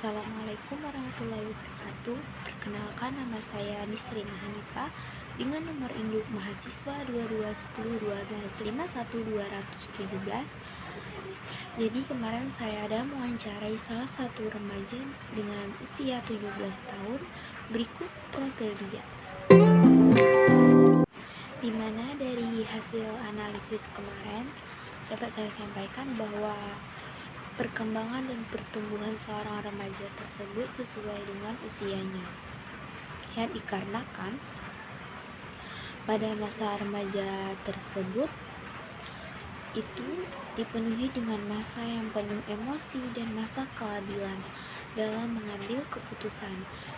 Assalamualaikum warahmatullahi wabarakatuh. Perkenalkan, nama saya Nisrina Hanifah dengan nomor induk mahasiswa 221215217. Jadi kemarin saya ada mewawancarai salah satu remaja dengan usia 17 tahun. Berikut profil dia. Dimana dari hasil analisis kemarin dapat saya sampaikan bahwa perkembangan dan pertumbuhan seorang remaja tersebut sesuai dengan usianya, yang dikarenakan pada masa remaja tersebut itu dipenuhi dengan masa yang penuh emosi dan masa kelabilan dalam mengambil keputusan,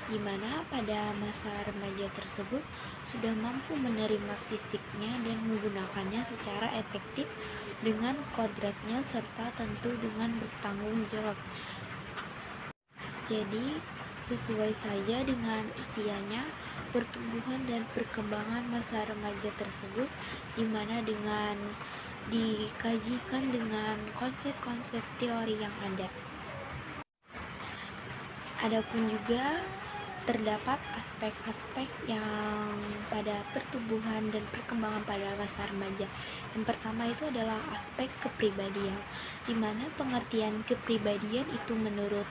di mana pada masa remaja tersebut sudah mampu menerima fisiknya dan menggunakannya secara efektif dengan kodratnya serta tentu dengan bertanggung jawab. Jadi sesuai saja dengan usianya pertumbuhan dan perkembangan masa remaja tersebut, di mana dengan dikajikan dengan konsep-konsep teori yang ada. Adapun juga terdapat aspek-aspek yang pada pertumbuhan dan perkembangan pada masa remaja. Yang pertama itu adalah aspek kepribadian, di mana pengertian kepribadian itu menurut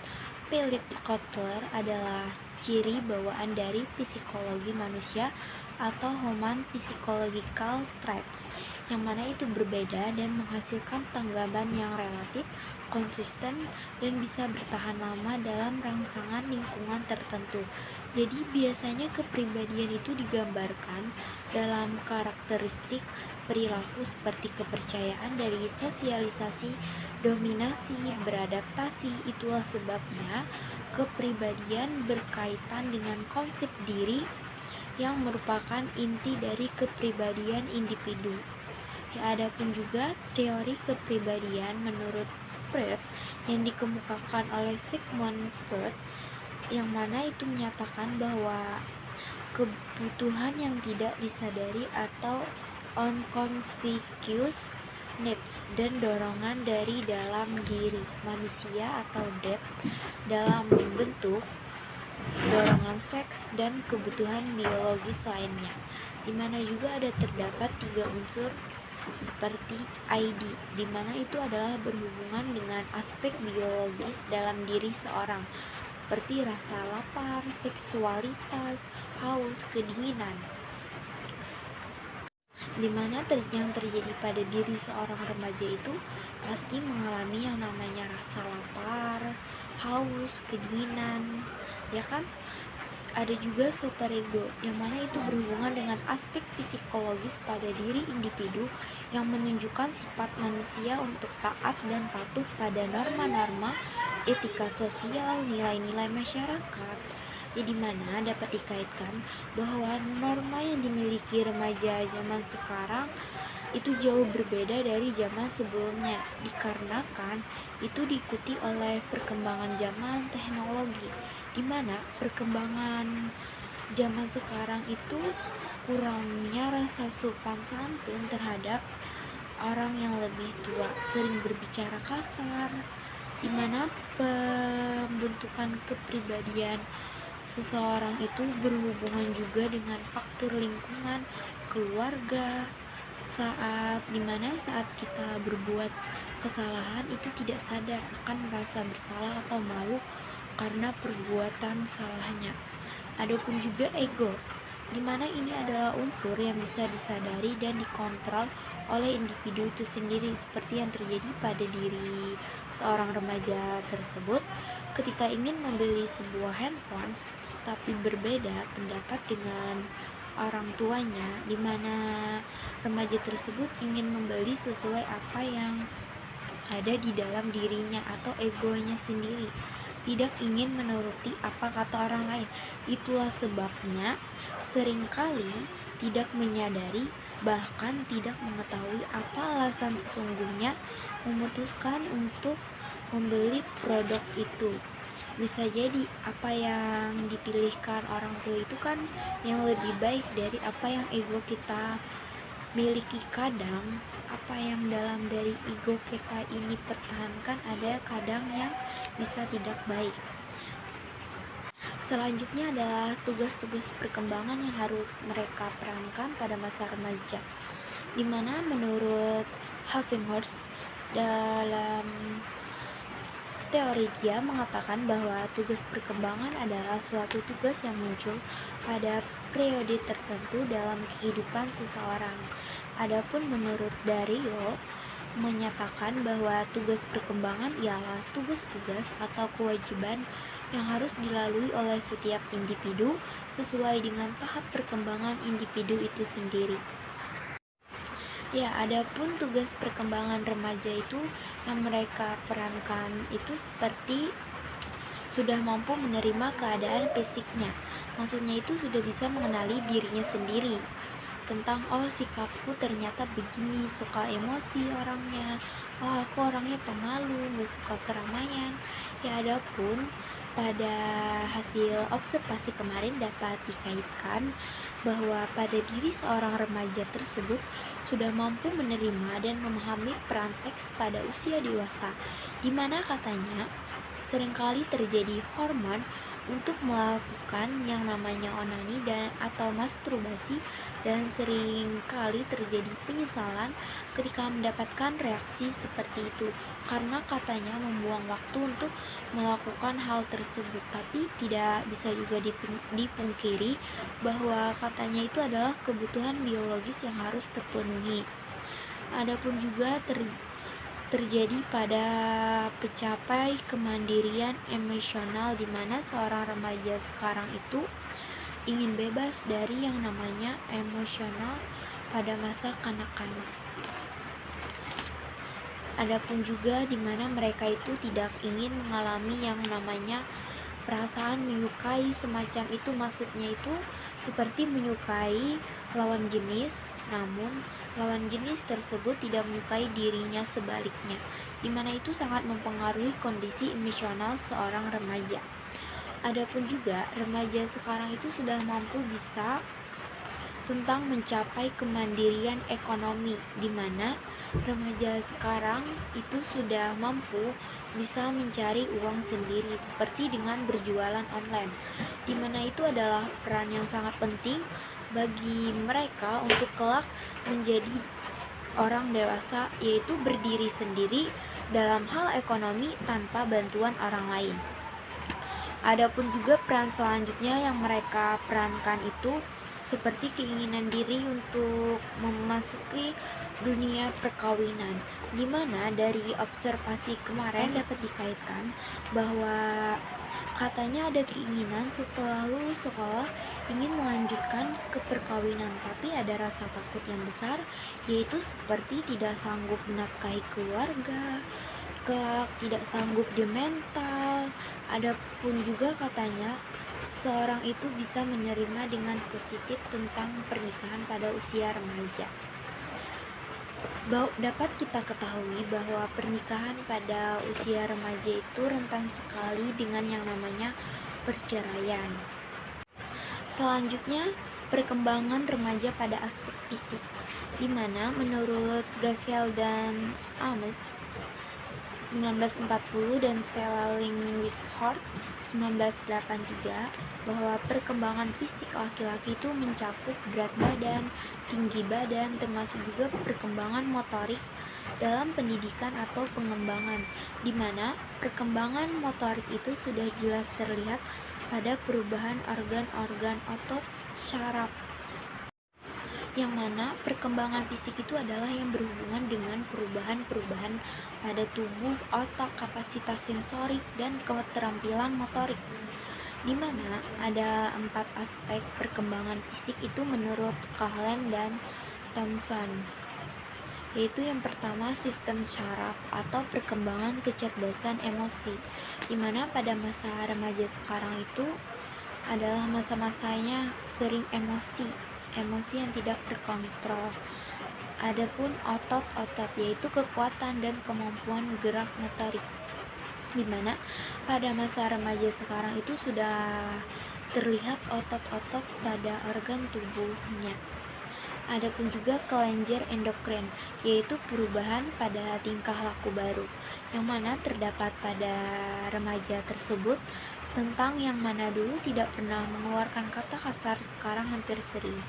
Philip Kotler adalah ciri bawaan dari psikologi manusia atau human psychological traits, yang mana itu berbeda dan menghasilkan tanggapan yang relatif, konsisten, dan bisa bertahan lama dalam rangsangan lingkungan tertentu. Jadi biasanya kepribadian itu digambarkan dalam karakteristik perilaku seperti kepercayaan dari sosialisasi, dominasi, beradaptasi. Itulah sebabnya kepribadian berkaitan dengan konsep diri yang merupakan inti dari kepribadian individu. Adapun juga teori kepribadian menurut Freud yang dikemukakan oleh Sigmund Freud, yang mana itu menyatakan bahwa kebutuhan yang tidak disadari atau unconscious needs dan dorongan dari dalam diri manusia atau depth dalam membentuk dorongan seks dan kebutuhan biologis lainnya, di mana juga ada terdapat 3 unsur seperti ID, di mana itu adalah berhubungan dengan aspek biologis dalam diri seorang seperti rasa lapar, seksualitas, haus, kedinginan, di mana yang terjadi pada diri seorang remaja itu pasti mengalami yang namanya rasa lapar, haus, kedinginan, ya kan? Ada juga superego, yang mana itu berhubungan dengan aspek psikologis pada diri individu yang menunjukkan sifat manusia untuk taat dan patuh pada norma-norma etika sosial, nilai-nilai masyarakat. Di mana dapat dikaitkan bahwa norma yang dimiliki remaja zaman sekarang itu jauh berbeda dari zaman sebelumnya, dikarenakan itu diikuti oleh perkembangan zaman teknologi, di mana perkembangan zaman sekarang itu kurangnya rasa sopan santun terhadap orang yang lebih tua, sering berbicara kasar, di mana pembentukan kepribadian seseorang itu berhubungan juga dengan faktor lingkungan, keluarga. Dimana saat kita berbuat kesalahan itu tidak sadar akan merasa bersalah atau malu karena perbuatan salahnya. Adapun juga ego, dimana ini adalah unsur yang bisa disadari dan dikontrol oleh individu itu sendiri, seperti yang terjadi pada diri seorang remaja tersebut ketika ingin membeli sebuah handphone tapi berbeda pendapat dengan orang tuanya, di mana remaja tersebut ingin membeli sesuai apa yang ada di dalam dirinya atau egonya sendiri, tidak ingin menuruti apa kata orang lain. Itulah sebabnya seringkali tidak menyadari, bahkan tidak mengetahui apa alasan sesungguhnya memutuskan untuk membeli produk itu. Bisa jadi apa yang dipilihkan orang tua itu kan yang lebih baik dari apa yang ego kita miliki. Kadang apa yang dalam dari ego kita ini pertahankan ada kadang yang bisa tidak baik. Selanjutnya adalah tugas-tugas perkembangan yang harus mereka perankan pada masa remaja, di mana menurut Havenhorst dalam teori dia mengatakan bahwa tugas perkembangan adalah suatu tugas yang muncul pada periode tertentu dalam kehidupan seseorang. Adapun menurut Dario menyatakan bahwa tugas perkembangan ialah tugas-tugas atau kewajiban yang harus dilalui oleh setiap individu sesuai dengan tahap perkembangan individu itu sendiri. Ya, adapun tugas perkembangan remaja itu yang mereka perankan itu seperti sudah mampu menerima keadaan fisiknya. Maksudnya itu sudah bisa mengenali dirinya sendiri tentang sikapku ternyata begini, suka emosi orangnya, aku orangnya pemalu, gak suka keramaian. Ya, adapun pada hasil observasi kemarin dapat dikaitkan bahwa pada diri seorang remaja tersebut sudah mampu menerima dan memahami peran seks pada usia dewasa, di mana katanya seringkali terjadi hormon untuk melakukan yang namanya onani dan atau masturbasi, dan seringkali terjadi penyesalan ketika mendapatkan reaksi seperti itu karena katanya membuang waktu untuk melakukan hal tersebut. Tapi tidak bisa juga dipungkiri bahwa katanya itu adalah kebutuhan biologis yang harus terpenuhi. Adapun juga terjadi pada pencapai kemandirian emosional, di mana seorang remaja sekarang itu ingin bebas dari yang namanya emosional pada masa kanak-kanak. Adapun juga di mana mereka itu tidak ingin mengalami yang namanya perasaan menyukai semacam itu, maksudnya itu seperti menyukai lawan jenis, namun lawan jenis tersebut tidak menyukai dirinya sebaliknya, di mana itu sangat mempengaruhi kondisi emosional seorang remaja. Adapun juga remaja sekarang itu sudah mampu bisa tentang mencapai kemandirian ekonomi, di mana remaja sekarang itu sudah mampu bisa mencari uang sendiri seperti dengan berjualan online, di mana itu adalah peran yang sangat penting bagi mereka untuk kelak menjadi orang dewasa, yaitu berdiri sendiri dalam hal ekonomi tanpa bantuan orang lain. Adapun juga peran selanjutnya yang mereka perankan itu seperti keinginan diri untuk memasuki dunia perkawinan, di mana dari observasi kemarin dapat dikaitkan bahwa katanya ada keinginan setelah lulus sekolah ingin melanjutkan ke perkawinan, tapi ada rasa takut yang besar, yaitu seperti tidak sanggup menafkahi keluarga, kelak tidak sanggup di mental. Adapun juga katanya seorang itu bisa menerima dengan positif tentang pernikahan pada usia remaja. Dapat kita ketahui bahwa pernikahan pada usia remaja itu rentan sekali dengan yang namanya perceraian. Selanjutnya, perkembangan remaja pada aspek fisik, di mana menurut Gassel dan Ames 1940 dan Selling-Wishart 1983 bahwa perkembangan fisik laki-laki itu mencakup berat badan, tinggi badan, termasuk juga perkembangan motorik dalam pendidikan atau pengembangan, di mana perkembangan motorik itu sudah jelas terlihat pada perubahan organ-organ otot syaraf, yang mana perkembangan fisik itu adalah yang berhubungan dengan perubahan-perubahan pada tubuh, otak, kapasitas sensorik, dan keterampilan motorik, di mana ada 4 aspek perkembangan fisik itu menurut Kahlen dan Thompson, yaitu yang pertama sistem syaraf atau perkembangan kecerdasan emosi, di mana pada masa remaja sekarang itu adalah masa-masanya sering emosi yang tidak terkontrol. Adapun otot-otot yaitu kekuatan dan kemampuan gerak motorik, di mana pada masa remaja sekarang itu sudah terlihat otot-otot pada organ tubuhnya. Adapun juga kelenjar endokrin, yaitu perubahan pada tingkah laku baru, yang mana terdapat pada remaja tersebut, tentang yang mana dulu tidak pernah mengeluarkan kata kasar, sekarang hampir sering.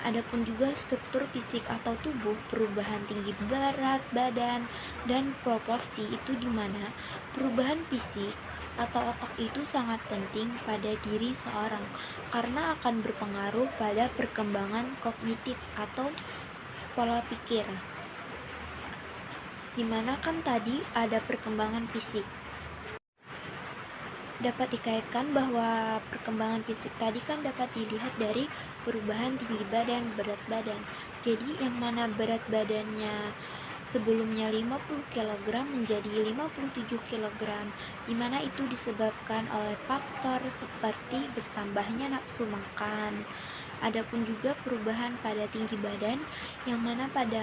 Adapun juga struktur fisik atau tubuh, perubahan tinggi berat badan dan proporsi, itu dimana perubahan fisik atau otak itu sangat penting pada diri seorang karena akan berpengaruh pada perkembangan kognitif atau pola pikir. Dimana kan tadi ada perkembangan fisik, dapat dikaitkan bahwa perkembangan fisik tadi kan dapat dilihat dari perubahan tinggi badan, berat badan. Jadi yang mana berat badannya sebelumnya 50 kg menjadi 57 kg, dimana itu disebabkan oleh faktor seperti bertambahnya nafsu makan. Adapun juga perubahan pada tinggi badan, yang mana pada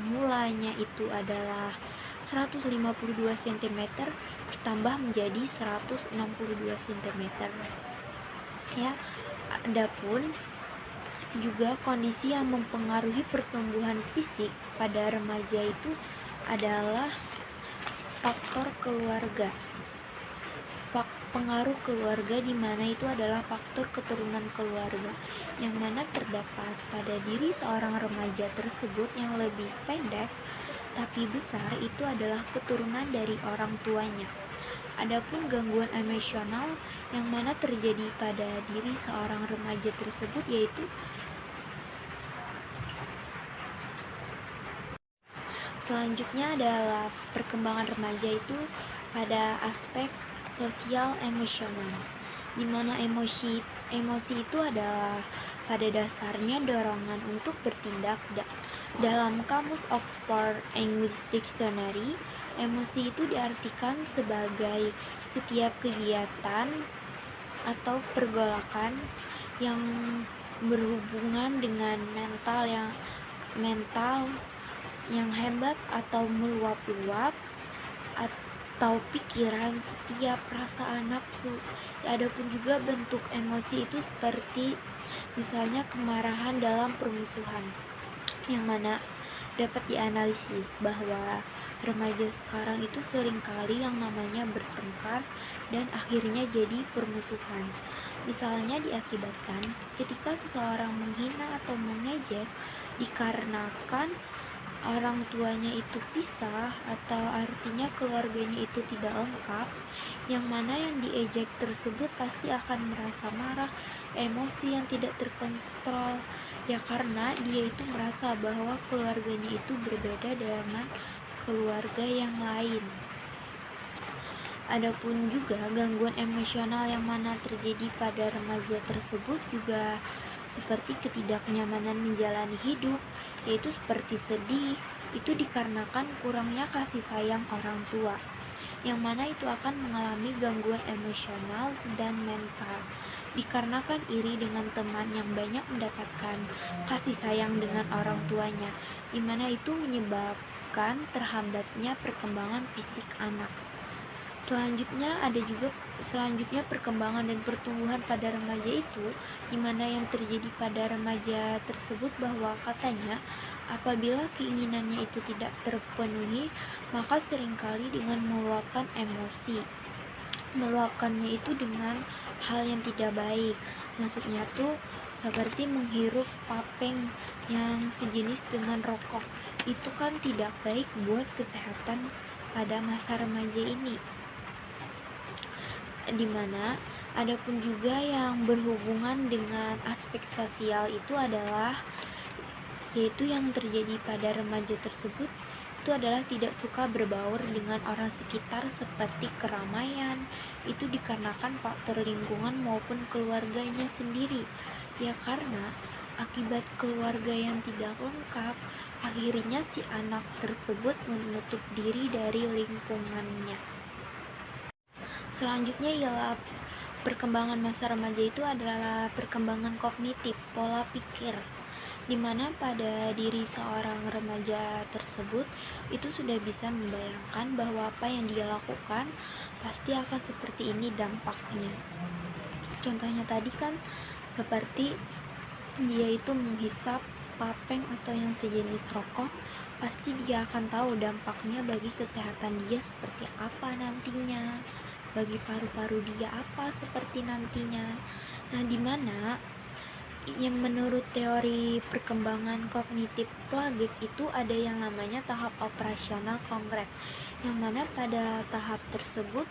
mulanya itu adalah 152 cm bertambah menjadi 162 cm. Ya, adapun juga kondisi yang mempengaruhi pertumbuhan fisik pada remaja itu adalah faktor keluarga. Pengaruh keluarga, di mana itu adalah faktor keturunan keluarga, yang mana terdapat pada diri seorang remaja tersebut yang lebih pendek tapi besar, itu adalah keturunan dari orang tuanya. Adapun gangguan emosional yang mana terjadi pada diri seorang remaja tersebut, yaitu selanjutnya adalah perkembangan remaja itu pada aspek sosial emosional, di mana emosi itu adalah pada dasarnya dorongan untuk bertindak. Dalam kamus Oxford English Dictionary, emosi itu diartikan sebagai setiap kegiatan atau pergolakan yang berhubungan dengan mental yang hebat atau meluap-luap, atau pikiran, setiap perasaan nafsu. Adapun juga bentuk emosi itu seperti misalnya kemarahan dalam permusuhan, yang mana dapat dianalisis bahwa remaja sekarang itu seringkali yang namanya bertengkar dan akhirnya jadi permusuhan. Misalnya diakibatkan ketika seseorang menghina atau mengejek dikarenakan orang tuanya itu pisah, atau artinya keluarganya itu tidak lengkap, yang mana yang diejek tersebut pasti akan merasa marah, emosi yang tidak terkontrol, ya karena dia itu merasa bahwa keluarganya itu berbeda dengan keluarga yang lain. Adapun juga gangguan emosional yang mana terjadi pada remaja tersebut juga seperti ketidaknyamanan menjalani hidup, yaitu seperti sedih, itu dikarenakan kurangnya kasih sayang orang tua, yang mana itu akan mengalami gangguan emosional dan mental, dikarenakan iri dengan teman yang banyak mendapatkan kasih sayang dengan orang tuanya, di mana itu menyebabkan terhambatnya perkembangan fisik anak. Selanjutnya perkembangan dan pertumbuhan pada remaja itu, dimana yang terjadi pada remaja tersebut bahwa katanya apabila keinginannya itu tidak terpenuhi, maka seringkali dengan meluapkan emosi, meluapkannya itu dengan hal yang tidak baik. Maksudnya tuh seperti menghirup papeng yang sejenis dengan rokok, itu kan tidak baik buat kesehatan pada masa remaja ini. Dimana adapun juga yang berhubungan dengan aspek sosial itu adalah, yaitu yang terjadi pada remaja tersebut itu adalah tidak suka berbaur dengan orang sekitar seperti keramaian, itu dikarenakan faktor lingkungan maupun keluarganya sendiri, ya karena akibat keluarga yang tidak lengkap, akhirnya si anak tersebut menutup diri dari lingkungannya. Selanjutnya ialah perkembangan masa remaja itu adalah perkembangan kognitif, pola pikir, dimana pada diri seorang remaja tersebut itu sudah bisa membayangkan bahwa apa yang dia lakukan pasti akan seperti ini dampaknya. Contohnya tadi kan seperti dia itu menghisap vaping atau yang sejenis rokok, pasti dia akan tahu dampaknya bagi kesehatan dia seperti apa nantinya, bagi paru-paru dia apa seperti nantinya. Nah, dimana yang menurut teori perkembangan kognitif Piaget itu ada yang namanya tahap operasional konkret, yang mana pada tahap tersebut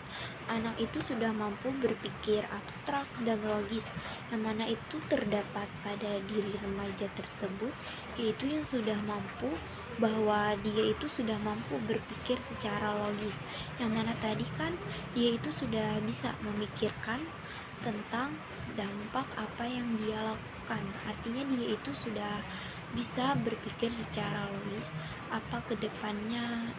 anak itu sudah mampu berpikir abstrak dan logis, yang mana itu terdapat pada diri remaja tersebut, yaitu yang sudah mampu bahwa dia itu sudah mampu berpikir secara logis, yang mana tadi kan dia itu sudah bisa memikirkan tentang dampak apa yang dia lakukan. Artinya dia itu sudah bisa berpikir secara logis apa kedepannya